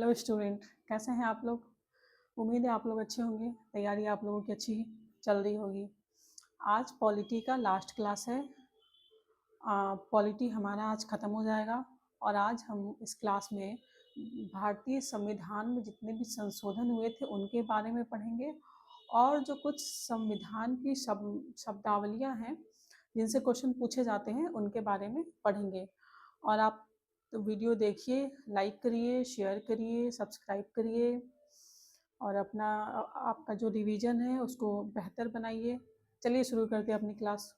Hello student, कैसे हैं आप लोग। उम्मीद है आप लोग अच्छे होंगे। तैयारी आप लोगों की अच्छी चल रही होगी। आज पॉलिटी का लास्ट क्लास है। पॉलिटी हमारा आज ख़त्म हो जाएगा और आज हम इस क्लास में भारतीय संविधान में जितने भी संशोधन हुए थे उनके बारे में पढ़ेंगे और जो कुछ संविधान की शब्दावलियाँ हैं जिनसे क्वेश्चन पूछे जाते हैं उनके बारे में पढ़ेंगे। और आप तो वीडियो देखिए, लाइक करिए, शेयर करिए, सब्सक्राइब करिए और अपना आपका जो रिवीजन है उसको बेहतर बनाइए। चलिए शुरू करते हैं अपनी क्लास।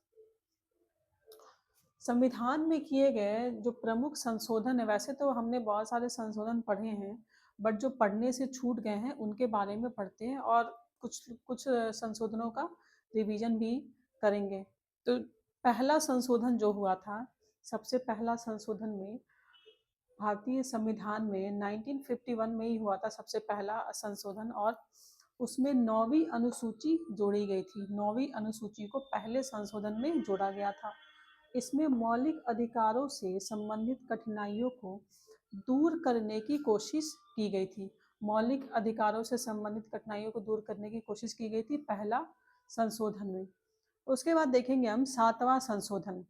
संविधान में किए गए जो प्रमुख संशोधन है, वैसे तो हमने बहुत सारे संशोधन पढ़े हैं, बट जो पढ़ने से छूट गए हैं उनके बारे में पढ़ते हैं और कुछ कुछ संशोधनों का रिवीजन भी करेंगे। तो पहला संशोधन जो हुआ था, सबसे पहला संशोधन में भारतीय संविधान में 1951 में ही हुआ था सबसे पहला संशोधन, और उसमें 9वीं अनुसूची जोड़ी गई थी। 9वीं अनुसूची को पहले संशोधन में जोड़ा गया था। इसमें मौलिक अधिकारों से संबंधित कठिनाइयों को दूर करने की कोशिश की गई थी। मौलिक अधिकारों से संबंधित कठिनाइयों को दूर करने की कोशिश की गई थी पहला संशोधन में। उसके बाद देखेंगे हम 7वां संशोधन।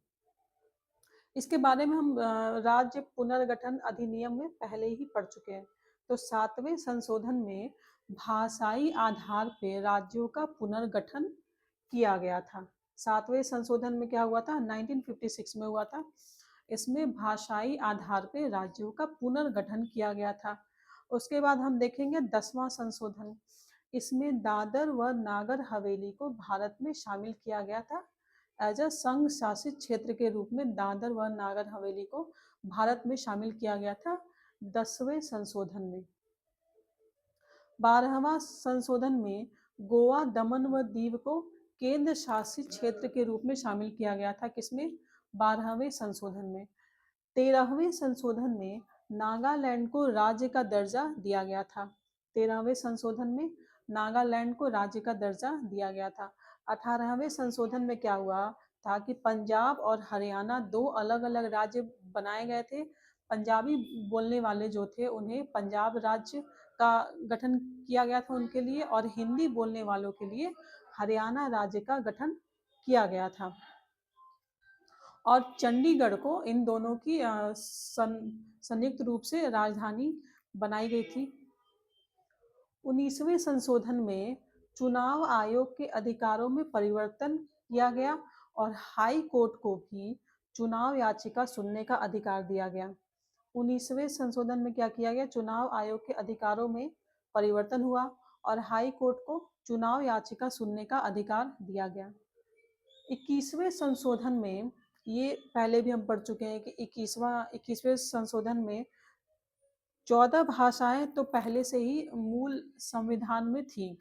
इसके बारे में हम राज्य पुनर्गठन अधिनियम में पहले ही पढ़ चुके हैं। तो 7वें संशोधन में भाषाई आधार पर राज्यों का पुनर्गठन किया गया था। 7वें संशोधन में क्या हुआ था, 1956 में हुआ था। इसमें भाषाई आधार पर राज्यों का पुनर्गठन किया गया था। उसके बाद हम देखेंगे 10वां संशोधन। इसमें दादर व नागर हवेली को भारत में शामिल किया गया था। एज अ संघ शासित क्षेत्र के रूप में दादर व नागर हवेली को भारत में शामिल किया गया था 10वें संशोधन में। 12वां संशोधन में गोवा, दमन व दीव को केंद्र शासित क्षेत्र के रूप में शामिल किया गया था। किसमें? 12वें संशोधन में। 13वें संशोधन में नागालैंड को राज्य का दर्जा दिया गया था। 13वें संशोधन में नागालैंड को राज्य का दर्जा दिया गया था। 18वें संशोधन में क्या हुआ था कि पंजाब और हरियाणा दो अलग अलग राज्य बनाए गए थे। पंजाबी बोलने वाले जो थे उन्हें पंजाब राज्य का गठन किया गया था उनके लिए, और हिंदी बोलने वालों के लिए हरियाणा राज्य का गठन किया गया था। और चंडीगढ़ को इन दोनों की संयुक्त रूप से राजधानी बनाई गई थी। 19वें संशोधन में चुनाव आयोग के अधिकारों में परिवर्तन किया गया और हाई कोर्ट को भी चुनाव याचिका सुनने का अधिकार दिया गया। 19वें संशोधन में क्या किया गया, चुनाव आयोग के अधिकारों में परिवर्तन हुआ और हाई कोर्ट को चुनाव याचिका सुनने का अधिकार दिया गया। 21वें संशोधन में, ये पहले भी हम पढ़ चुके हैं कि 21वें संशोधन में 14 भाषाएं तो पहले से ही मूल संविधान में थी।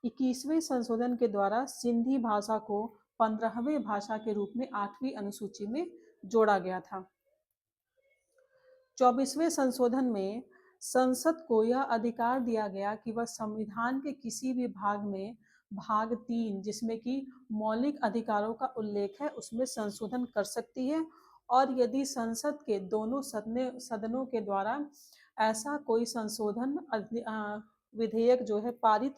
21वें संशोधन के द्वारा सिंधी भाषा को 15वें भाषा के रूप में 8वीं अनुसूची में जोड़ा गया था। 24वें संशोधन में संसद को यह अधिकार दिया गया कि वह संविधान के किसी भी भाग में भाग 3 जिसमें कि मौलिक अधिकारों का उल्लेख है उसमें संशोधन कर सकती है, और यदि संसद के दोनों सदनों के द्वारा ऐसा कोई संशोधन विधेयक जो है पारित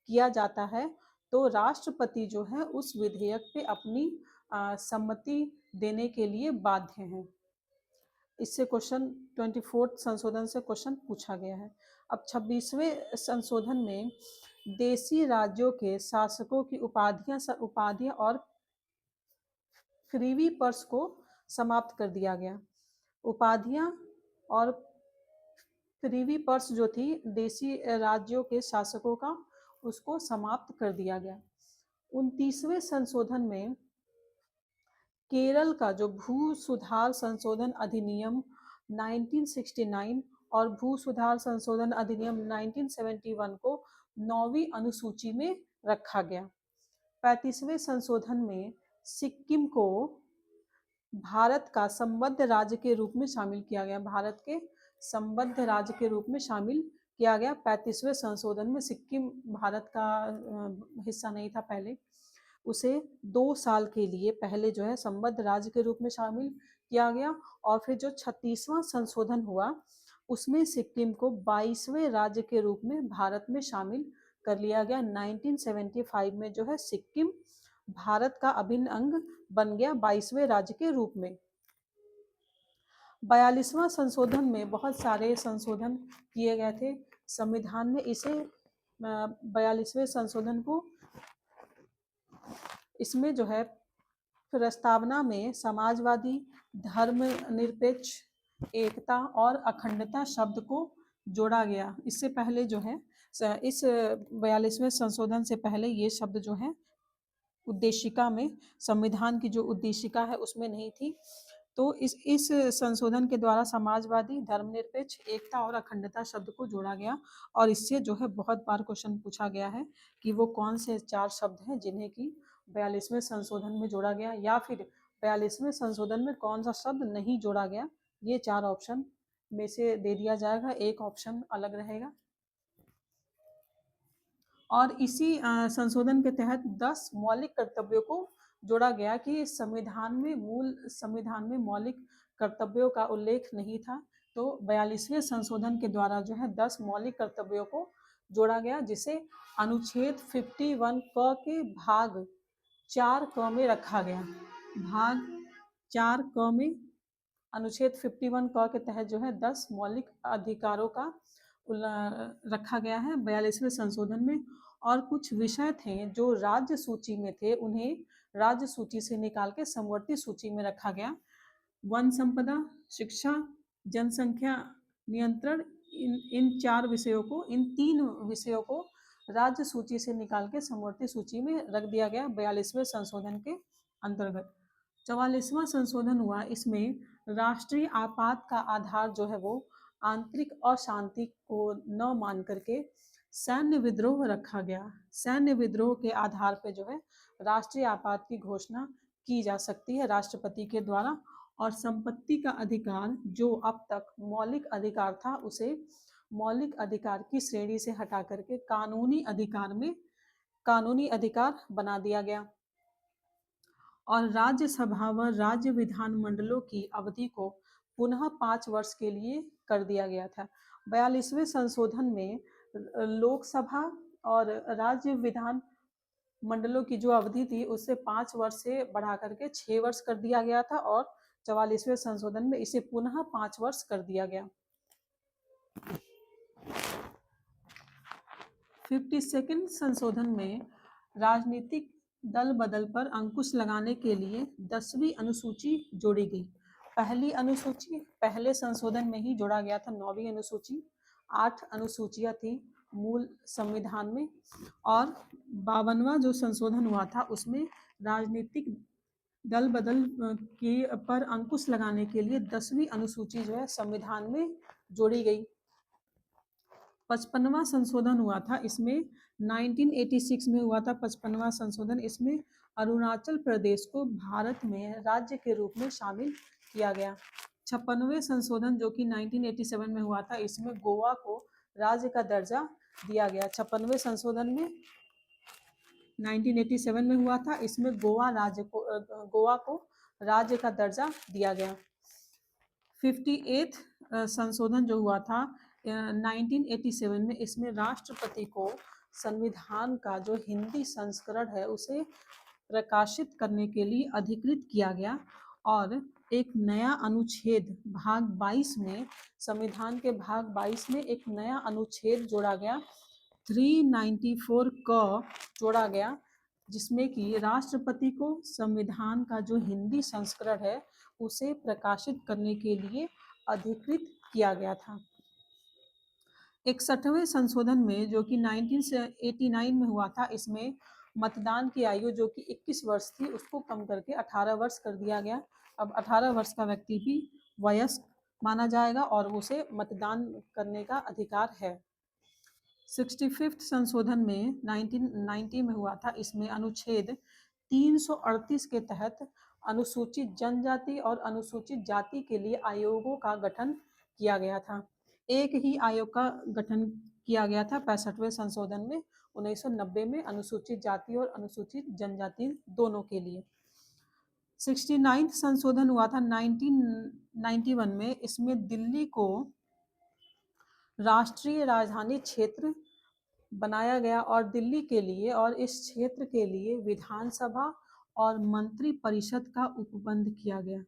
किया जाता है तो राष्ट्रपति जो है उस विधेयक पे अपनी सम्मति देने के लिए बाध्य हैं। इससे क्वेश्चन 24 संशोधन से क्वेश्चन पूछा गया है। अब 26वें संशोधन में देशी राज्यों के शासकों की उपाधियां और प्रिवी पर्स को समाप्त कर दिया गया। उपाधियां और प्रिवी पर्स जो थी देशी राज्यों के शासकों का, उसको समाप्त कर दिया गया। 29वें संशोधन में केरल का जो भू सुधार संशोधन अधिनियम 1969 और भू सुधार संशोधन अधिनियम 1971 को 9वीं अनुसूची में रखा गया। 35वें संशोधन में सिक्किम को भारत का संबद्ध राज्य के रूप में शामिल किया गया। भारत के संबद्ध राज्य के रूप में शामिल किया गया। 35वें संशोधन में सिक्किम भारत का हिस्सा नहीं था पहले, उसे 2 साल के लिए पहले जो है संबद्ध राज्य के रूप में शामिल किया गया। और फिर जो 36वां संशोधन हुआ उसमें सिक्किम को 22वें राज्य के रूप में भारत में शामिल कर लिया गया। 1975 में जो है सिक्किम भारत का अभिन्न अंग बन गया 22वें राज्य के रूप में। 42वां संशोधन में बहुत सारे संशोधन किए गए थे संविधान में। इसे 42वें संशोधन को इसमें जो है प्रस्तावना में समाजवादी, धर्मनिरपेक्ष, एकता और अखंडता शब्द को जोड़ा गया। इससे पहले जो है इस 42वें संशोधन से पहले ये शब्द जो है उद्देशिका में, संविधान की जो उद्देशिका है उसमें नहीं थी। तो इस संशोधन के द्वारा समाजवादी, धर्मनिरपेक्ष, एकता और अखंडता शब्द को जोड़ा गया। और इससे जो है बहुत बार क्वेश्चन पूछा गया है कि वो कौन से 4 शब्द हैं जिन्हें कि 42वें संशोधन में जोड़ा गया, या फिर 42वें संशोधन में कौन सा शब्द नहीं जोड़ा गया। ये 4 ऑप्शन में से दे दिया जाएगा, एक ऑप्शन अलग रहेगा। और इसी संशोधन के तहत 10 मौलिक कर्तव्यों को जोड़ा गया कि संविधान में मौलिक कर्तव्यों का उल्लेख नहीं था। तो 42वें संशोधन के द्वारा जो है 10 मौलिक कर्तव्यों को जोड़ा गया, जिसे अनुच्छेद 51 क के भाग 4 क में रखा गया। भाग 4 क में अनुच्छेद 51 क के तहत जो है 10 मौलिक अधिकारों का रखा गया है 42वें संशोधन में। और कुछ विषय थे जो राज्य सूची में थे, उन्हें राज्य सूची से निकाल के समवर्ती सूची में रखा गया। वन संपदा, शिक्षा, जनसंख्या नियंत्रण, इन 4 विषयों को, इन 3 विषयों को राज्य सूची से निकाल के समवर्ती सूची में रख दिया गया 42वें संशोधन के अंतर्गत। 44वां संशोधन हुआ, इसमें राष्ट्रीय आपात का आधार जो है वो आंतरिक अशांति को न मान करके सैन्य विद्रोह रखा गया। सैन्य विद्रोह के आधार पर जो है राष्ट्रीय आपात की घोषणा की जा सकती है राष्ट्रपति के द्वारा। और संपत्ति का अधिकार जो अब तक मौलिक अधिकार था, उसे मौलिक अधिकार की श्रेणी से हटा करके कानूनी अधिकार बना दिया गया। और राज्यसभा व राज्य विधानमंडलों की अवधि को पुनः 5 वर्ष के लिए कर दिया गया था। 42वें संशोधन में लोकसभा और राज्य विधान मंडलों की जो अवधि थी उससे 5 वर्ष से बढ़ा करके 6 वर्ष कर दिया गया था। और 44वें संशोधन में इसे पुनः 5 वर्ष कर दिया गया। 52वें संशोधन में राजनीतिक दल बदल पर अंकुश लगाने के लिए 10वीं अनुसूची जोड़ी गई। पहली अनुसूची पहले संशोधन में ही जोड़ा गया था। 9वीं अनुसूची, 8 अनुसूचियां थी मूल संविधान में। और 52वां जो संशोधन हुआ था उसमें राजनीतिक दल बदल के पर अंकुश लगाने के लिए 10वीं अनुसूची जो है संविधान में जोड़ी गई। 55वां संशोधन हुआ था, इसमें 1986 में हुआ था 55वां संशोधन। इसमें अरुणाचल प्रदेश को भारत में राज्य के रूप में शामिल किया गया। 56वें संशोधन जो कि 1987 में हुआ था, इसमें गोवा को राज्य का दर्जा दिया गया। 56वें संशोधन में 1987 में हुआ था, इसमें गोवा को राज्य का दर्जा दिया गया। 58वां संशोधन जो हुआ था 1987 में, इसमें राष्ट्रपति को संविधान का जो हिंदी संस्करण है उसे प्रकाशित करने के लिए अधिकृत किया गया। और एक नया अनुच्छेद भाग 22 में, संविधान के भाग 22 में एक नया अनुच्छेद जोड़ा गया, 394 क जोड़ा गया, जिसमें कि राष्ट्रपति को संविधान का जो हिंदी संस्करण है उसे प्रकाशित करने के लिए अधिकृत किया गया था। 61वें संशोधन में जो कि 1989 में हुआ था, इसमें मतदान की आयु जो कि 21 वर्ष थी उसको कम करके 18 वर्ष कर दिया गया। अब 18 वर्ष का व्यक्ति भी वयस्क माना जाएगा और उसे मतदान करने का अधिकार है। 65वें संशोधन में 1990 में हुआ था, इसमें अनुच्छेद 338 के तहत अनुसूचित जनजाति और अनुसूचित जाति के लिए आयोगों का गठन किया गया था। एक ही आयोग का गठन किया गया था 65वें संशोधन में 1990 में, अनुसूचित जाति और अनुसूचित जनजाति दोनों के लिए। 69वां संशोधन हुआ था 1991 में, इसमें दिल्ली को राष्ट्रीय राजधानी क्षेत्र बनाया गया और दिल्ली के लिए और इस क्षेत्र के लिए विधानसभा और मंत्री परिषद का उपबंध किया गया।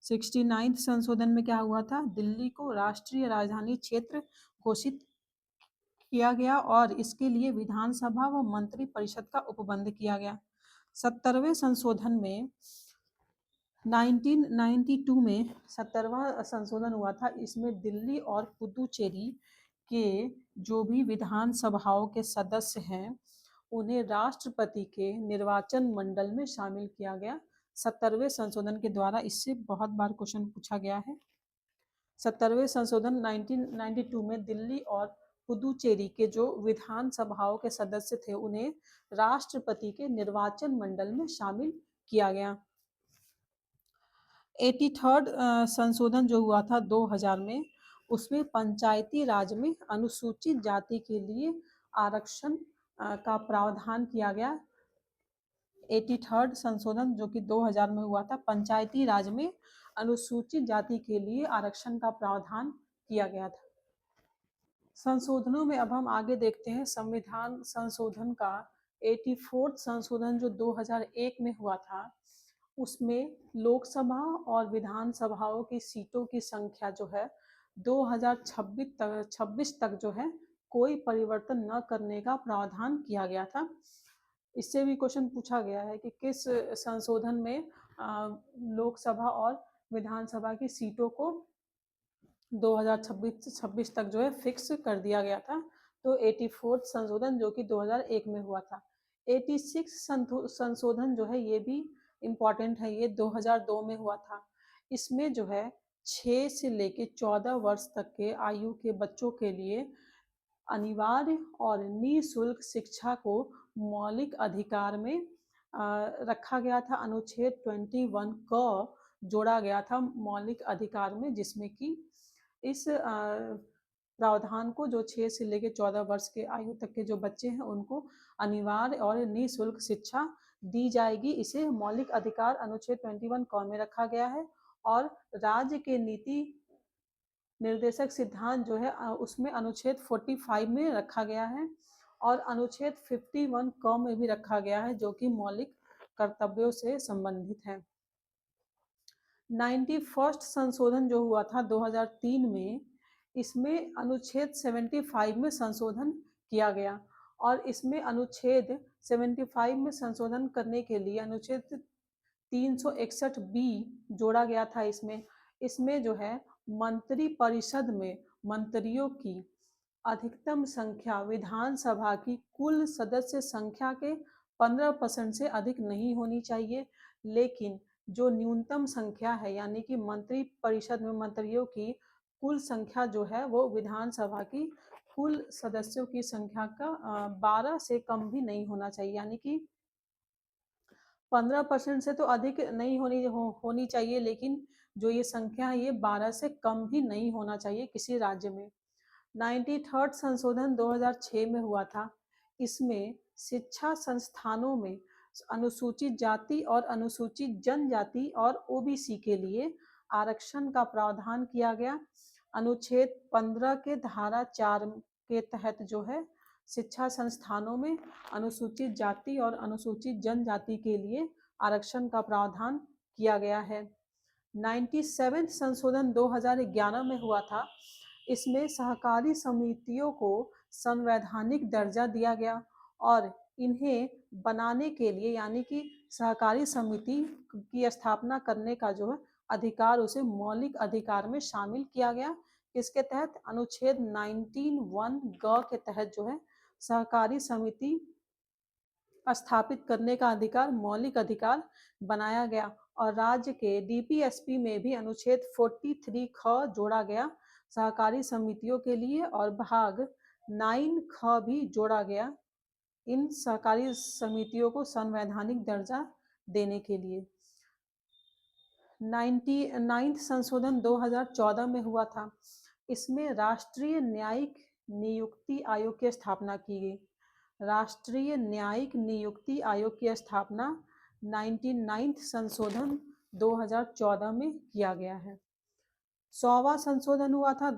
69th संशोधन में क्या हुआ था? दिल्ली को राष्ट्रीय राजधानी क्षेत्र घोषित किया गया और इसके लिए विधानसभा व मंत्री परिषद का उपबंध किया गया। 70वें संशोधन में 1992 में 70वां संशोधन हुआ था। इसमें दिल्ली और पुदुचेरी के जो भी विधानसभाओं के सदस्य हैं उन्हें राष्ट्रपति के निर्वाचन मंडल में शामिल किया गया। 70वें संशोधन के द्वारा इससे बहुत बार क्वेश्चन पूछा गया है। 70वें संशोधन 1992 में दिल्ली और पुदुचेरी के जो विधानसभाओं के सदस्य थे उन्हें राष्ट्रपति के निर्वाचन मंडल में शामिल किया गया। 83rd संशोधन जो हुआ था 2000 में, उसमें पंचायती राज में अनुसूचित जाति के लिए आरक्षण का प्रावधान किया गया। 83rd संशोधन जो कि 2000 में हुआ था, पंचायती राज में अनुसूचित जाति के लिए आरक्षण का प्रावधान किया गया था। संशोधनों में अब हम आगे देखते हैं संविधान संशोधन का 84th संशोधन जो 2001 में हुआ था, उसमें लोकसभा और विधानसभाओं की सीटों की संख्या जो है 2026 तक जो है कोई परिवर्तन न करने का प्रावधान किया गया था। इससे भी क्वेश्चन पूछा गया है कि किस संशोधन में लोकसभा और विधानसभा की सीटों को 2026 तक जो है फिक्स कर दिया गया था। तो 84th संशोधन जो कि 2001 में हुआ था। 86 संशोधन जो है ये भी इम्पॉर्टेंट है, ये 2002 में हुआ था। इसमें जो है 6 से लेके 14 वर्ष तक के आयु के बच्चों के लिए अनिवार्य और निःशुल्क शिक्षा को मौलिक अधिकार में रखा गया था। अनुच्छेद 21 क जोड़ा गया था मौलिक अधिकार में, जिसमें कि इस प्रावधान को जो 6 से लेकर 14 वर्ष के आयु तक के जो बच्चे हैं उनको अनिवार्य और निःशुल्क शिक्षा दी जाएगी। इसे मौलिक अधिकार अनुच्छेद 21 क में रखा गया है और राज्य के नीति निर्देशक सिद्धांत जो है उसमें अनुच्छेद 45 में रखा गया है और अनुच्छेद 51 क में भी रखा गया है जो कि मौलिक कर्तव्यों से संबंधित है। 91st संशोधन जो हुआ था 2003 में, इसमें अनुच्छेद 75 में संशोधन किया गया और इसमें अनुच्छेद 75 में संशोधन करने के लिए अनुच्छेद 361 बी जोड़ा गया था। इसमें जो है मंत्री परिषद में मंत्रियों की अधिकतम संख्या विधानसभा की कुल सदस्य संख्या के 15% से अधिक नहीं होनी चाहिए, लेकिन जो न्यूनतम संख्या है यानी कि मंत्री परिषद में मंत्रियों की कुल संख्या जो है वो विधानसभा की कुल सदस्यों की संख्या का 12 से कम भी नहीं होना चाहिए, यानी कि 15% से तो अधिक नहीं होनी चाहिए, लेकिन जो ये संख्या है ये 12 से कम भी नहीं होना चाहिए किसी राज्य में। 93rd संशोधन 2006 में हुआ था। इसमें शिक्षा संस्थानों में अनुसूचित जाति और अनुसूचित जनजाति और ओबीसी के लिए आरक्षण का प्रावधान किया गया। अनुच्छेद 15 के धारा 4 के तहत जो है शिक्षा संस्थानों में अनुसूचित जाति और अनुसूचित जनजाति के लिए आरक्षण का प्रावधान किया गया है। 97 संशोधन 2011 में हुआ था। इसमें सहकारी समितियों को संवैधानिक दर्जा दिया गया और इन्हें बनाने के लिए यानी कि सहकारी समिति की स्थापना करने का जो है अधिकार उसे मौलिक अधिकार में शामिल किया गया। इसके तहत अनुच्छेद 19(1) ग के तहत जो है सहकारी समिति स्थापित करने का अधिकार मौलिक अधिकार बनाया गया और राज्य के डीपीएसपी में भी अनुच्छेद 43 ख जोड़ा गया सहकारी समितियों के लिए और भाग 9 ख भी जोड़ा गया इन सहकारी समितियों को संवैधानिक दर्जा देने के लिए। 99th संशोधन 2014 में हुआ था। इसमें राष्ट्रीय न्यायिक नियुक्ति आयोग की स्थापना की गई। राष्ट्रीय न्यायिक नियुक्ति आयोग की स्थापना 99th संशोधन 2014 में किया गया है। 100वां संशोधन हुआ था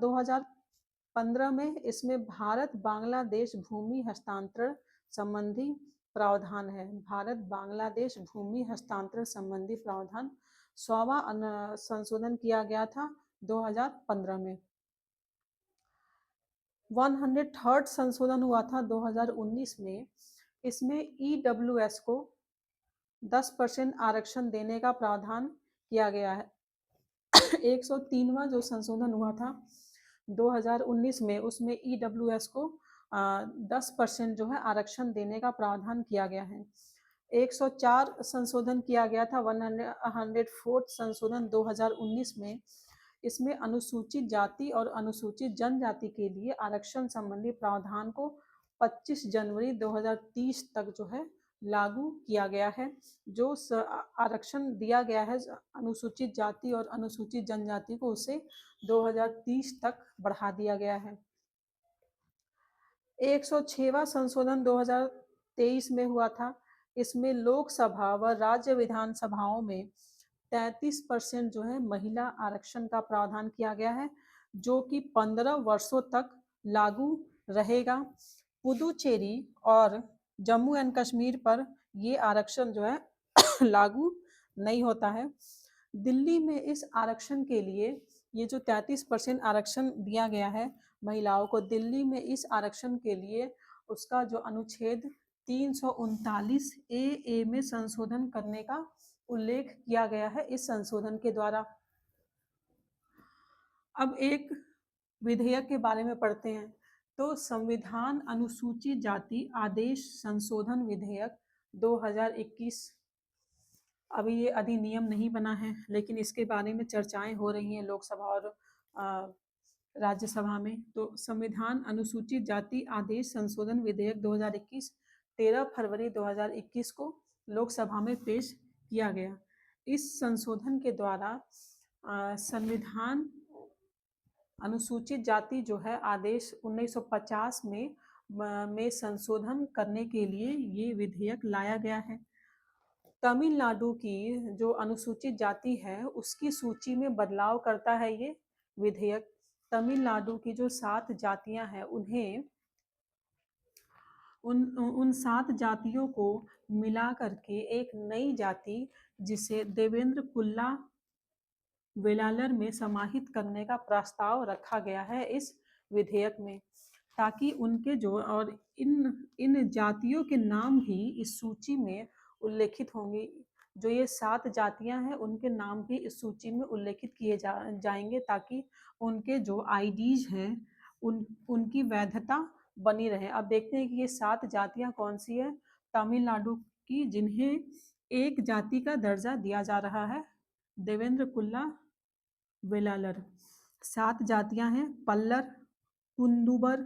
15 में इसमें भारत बांग्लादेश भूमि हस्तांतरण संबंधी प्रावधान है। भारत बांग्लादेश भूमि हस्तांतरण संबंधी प्रावधान 100वां संशोधन किया गया था 2015 में। 103rd संशोधन हुआ था 2019 में। इसमें ईडब्ल्यूएस को 10% आरक्षण देने का प्रावधान किया गया है। 103वां जो संशोधन हुआ था 2019 में, उसमें ईडब्ल्यूएस को 10% जो है आरक्षण देने का प्रावधान किया गया है। 104 संशोधन किया गया था 104th संशोधन 2019 में। इसमें अनुसूचित जाति और अनुसूचित जनजाति के लिए आरक्षण संबंधी प्रावधान को 25 जनवरी 2030 तक जो है लागू किया गया है। जो आरक्षण दिया गया है अनुसूचित जाति और अनुसूचित जनजाति को, उसे 2030 तक बढ़ा दिया गया है। 106वां संशोधन 2023 में हुआ था। इसमें लोकसभा व राज्य विधानसभाओं में 33% जो है महिला आरक्षण का प्रावधान किया गया है, जो कि 15 वर्षों तक लागू रहेगा। पुदुचेरी और जम्मू एंड कश्मीर पर ये आरक्षण जो है लागू नहीं होता है। दिल्ली में इस आरक्षण के लिए ये जो 33% आरक्षण दिया गया है महिलाओं को, दिल्ली में इस आरक्षण के लिए उसका जो अनुच्छेद 339 ए में संशोधन करने का उल्लेख किया गया है इस संशोधन के द्वारा। अब एक विधेयक के बारे में पढ़ते हैं। तो संविधान अनुसूचित जाति आदेश संशोधन विधेयक 2021 अभी ये अधिनियम नहीं बना है, लेकिन इसके बारे में चर्चाएं हो रही हैं लोकसभा और राज्यसभा में। तो संविधान अनुसूचित जाति आदेश संशोधन विधेयक 2021 13 फरवरी 2021 को लोकसभा में पेश किया गया। इस संशोधन के द्वारा संविधान अनुसूचित जाति जो है आदेश 1950 में संशोधन करने के लिए ये विधेयक लाया गया है। तमिलनाडु की जो अनुसूचित जाति है उसकी सूची में बदलाव करता है ये विधेयक। तमिलनाडु की जो 7 जातियां हैं उन्हें उन 7 जातियों को मिला करके एक नई जाति जिसे देवेंद्र कुल्ला वेलालर में समाहित करने का प्रस्ताव रखा गया है इस विधेयक में, ताकि उनके जो और इन जातियों के नाम भी इस सूची में उल्लेखित होंगे। जो ये 7 जातियां हैं उनके नाम भी इस सूची में उल्लेखित किए जाएंगे, ताकि उनके जो आईडीज हैं उनकी वैधता बनी रहे। अब देखते हैं कि ये 7 जातियां कौन सी है तमिलनाडु की जिन्हें एक जाति का दर्जा दिया जा रहा है, देवेंद्र कुल्ला वेलालर। 7 जातियां हैं पल्लर, कुंदुबर,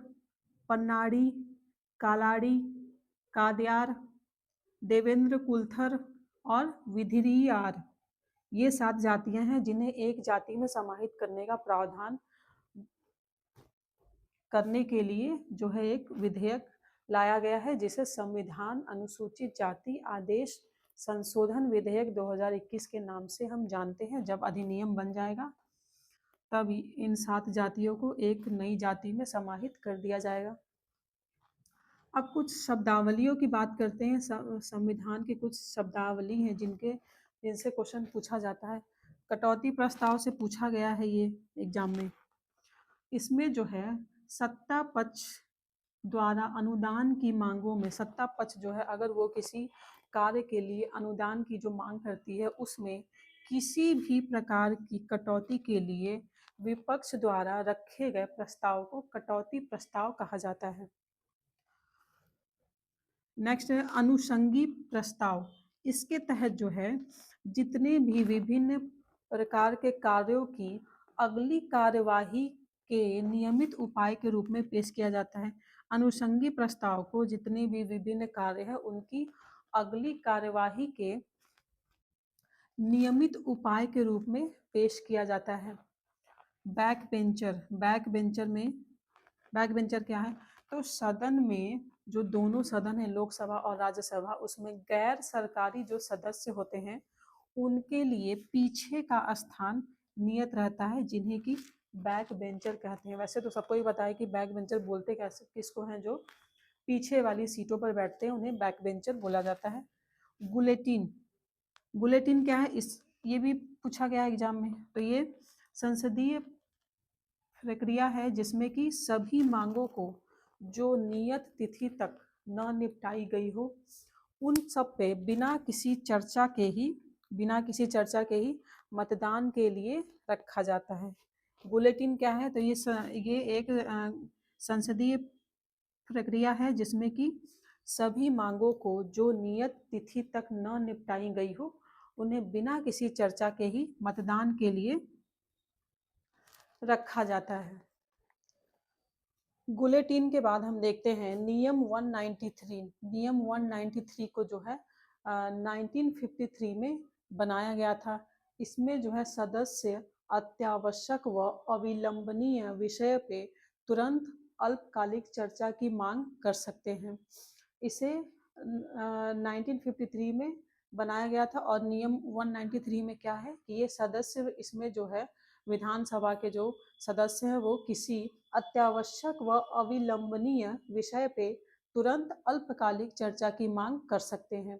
पन्नाडी, कालाडी, कादयार, देवेंद्र कुलथर और विधिरियार। ये 7 जातियां हैं जिन्हें एक जाति में समाहित करने का प्रावधान करने के लिए जो है एक विधेयक लाया गया है, जिसे संविधान अनुसूचित जाति आदेश संशोधन विधेयक 2021 के नाम से हम जानते हैं। जब अधिनियम बन जाएगा तब इन 7 जातियों को एक नई जाति में समाहित कर दिया जाएगा। अब कुछ शब्दावलियों की बात करते हैं। संविधान की कुछ शब्दावली हैं जिनसे क्वेश्चन पूछा जाता है। कटौती प्रस्ताव से पूछा गया है ये एग्जाम में। इसमें जो है सत्ता पक्ष द्वारा अनुदान की मांगों में, सत्ता पक्ष जो है अगर वो किसी कार्य के लिए अनुदान की जो मांग करती है उसमें किसी भी प्रकार की कटौती के लिए विपक्ष द्वारा रखे गए प्रस्ताव को कटौती प्रस्ताव कहा जाता है। नेक्स्ट है अनुषंगी प्रस्ताव। इसके तहत जो है जितने भी विभिन्न प्रकार के कार्यों की अगली कार्यवाही के नियमित उपाय के रूप में पेश किया जाता है। अनुषंगी प्रस्ताव को जितने भी विभिन्न कार्य हैं उनकी अगली कार्यवाही के नियमित उपाय के रूप में पेश किया जाता है। बैक बेंचर क्या है? तो सदन में जो दोनों सदन है लोकसभा और राज्यसभा, उसमें गैर सरकारी जो सदस्य होते हैं उनके लिए पीछे का स्थान नियत रहता है, जिन्हें कि बैक बेंचर कहते हैं। वैसे तो सबको ही पता है कि बैक बेंचर बोलते कैसे किसको हैं, जो पीछे वाली सीटों पर बैठते हैं उन्हें बैक बेंचर बोला जाता है। बुलेटिन, बुलेटिन क्या है, इस ये भी पूछा गया एग्जाम में। तो ये संसदीय प्रक्रिया है जिसमें कि सभी मांगों को जो नियत तिथि तक न निपटाई गई हो उन सब पे बिना किसी चर्चा के ही मतदान के लिए रखा जाता है। बुलेटिन क्या है, तो ये एक संसदीय प्रक्रिया है जिसमें कि सभी मांगों को जो नियत तिथि तक न निपटाई गई हो उन्हें बिना किसी चर्चा के ही मतदान के लिए रखा जाता है। बुलेटिन के बाद हम देखते हैं नियम 193। नियम 193 को जो है 1953 में बनाया गया था। इसमें जो है सदस्य अत्यावश्यक व अविलंबनीय विषय पे तुरंत अल्पकालिक चर्चा की मांग कर सकते हैं। इसे 1953 में बनाया गया था। और नियम 193 में क्या है कि ये सदस्य, इसमें जो है विधानसभा के जो सदस्य हैं वो किसी अत्यावश्यक व अविलंबनीय विषय पे तुरंत अल्पकालिक चर्चा की मांग कर सकते हैं।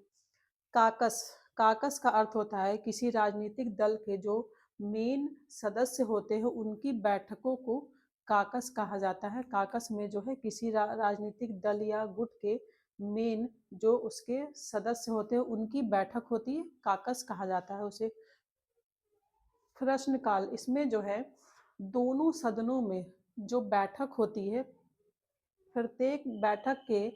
काकस, काकस का अर्थ होता है किसी राजनीतिक दल के जो मेन सदस्य होते हैं उनकी बैठकों को काकस कहा जाता है। काकस में जो है किसी राजनीतिक दल या गुट के मेन जो उसके सदस्य होते हैं उनकी बैठक होती है, काकस कहा जाता है उसे। प्रश्नकाल, इसमें जो है दोनों सदनों में जो बैठक होती है, प्रत्येक बैठक के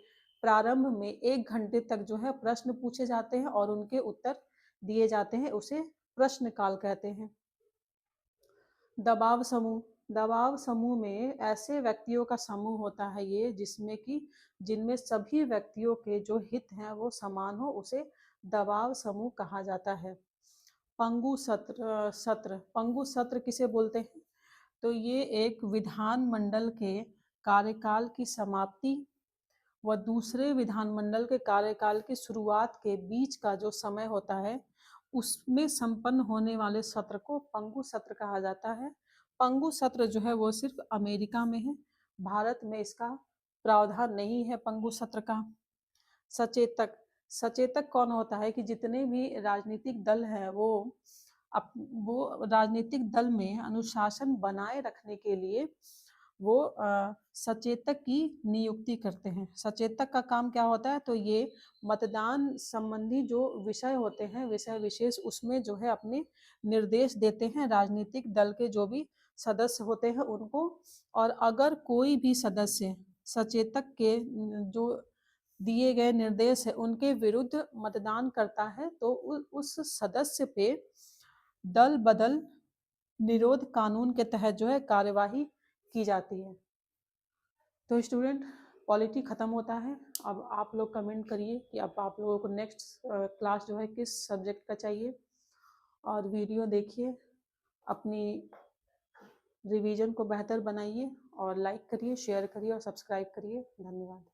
प्रारंभ में 1 घंटे तक जो है प्रश्न पूछे जाते हैं और उनके उत्तर दिए जाते हैं, उसे प्रश्नकाल कहते हैं। दबाव समूह, दबाव समूह में ऐसे व्यक्तियों का समूह होता है ये जिनमें सभी व्यक्तियों के जो हित हैं वो समान हो, उसे दबाव समूह कहा जाता है। पंगु सत्र, पंगु सत्र किसे बोलते हैं, तो ये एक विधानमंडल के कार्यकाल की समाप्ति व दूसरे विधानमंडल के कार्यकाल की शुरुआत के बीच का जो समय होता है उसमें संपन्न होने वाले सत्र को पंगु सत्र कहा जाता है। पंगु सत्र जो है वो सिर्फ अमेरिका में है, भारत में इसका प्रावधान नहीं है पंगु सत्र का। सचेतक, सचेतक कौन होता है कि जितने भी राजनीतिक दल हैं वो राजनीतिक दल में अनुशासन बनाए रखने के लिए वो सचेतक की नियुक्ति करते हैं। सचेतक का काम क्या होता है, तो ये मतदान संबंधी जो विषय होते हैं, विषय विशेष, उसमें जो है अपने निर्देश देते हैं राजनीतिक दल के जो भी सदस्य होते हैं उनको। और अगर कोई भी सदस्य सचेतक के जो दिए गए निर्देश है उनके विरुद्ध मतदान करता है तो उस सदस्य पे दल बदल निरोध कानून के तहत जो है कार्यवाही की जाती है। तो स्टूडेंट, पॉलिटी खत्म होता है। अब आप लोग कमेंट करिए कि अब आप लोगों को नेक्स्ट क्लास जो है किस सब्जेक्ट का चाहिए, और वीडियो देखिए, अपनी रिवीजन को बेहतर बनाइए और लाइक करिए, शेयर करिए और सब्सक्राइब करिए। धन्यवाद।